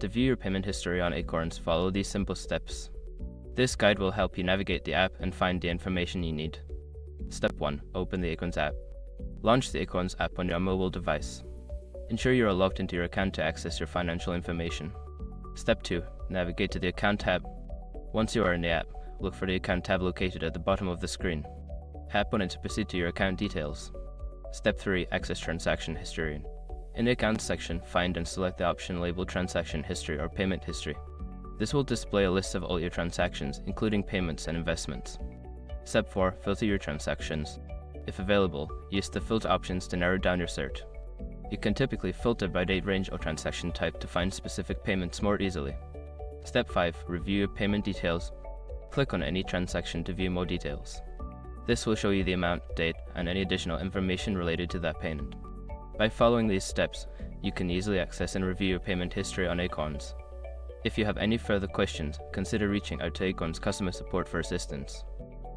To view your payment history on Acorns, follow these simple steps. This guide will help you navigate the app and find the information you need. Step 1. Open the Acorns app. Launch the Acorns app on your mobile device. Ensure you are logged into your account to access your financial information. Step 2. Navigate to the Account tab. Once you are in the app, look for the Account tab located at the bottom of the screen. Tap on it to proceed to your account details. Step 3. Access transaction history. In the Accounts section, find and select the option labeled Transaction History or Payment History. This will display a list of all your transactions, including payments and investments. Step 4. Filter your transactions. If available, use the filter options to narrow down your search. You can typically filter by date range or transaction type to find specific payments more easily. Step 5. Review your payment details. Click on any transaction to view more details. This will show you the amount, date, and any additional information related to that payment. By following these steps, you can easily access and review your payment history on Acorns. If you have any further questions, consider reaching out to Acorns customer support for assistance.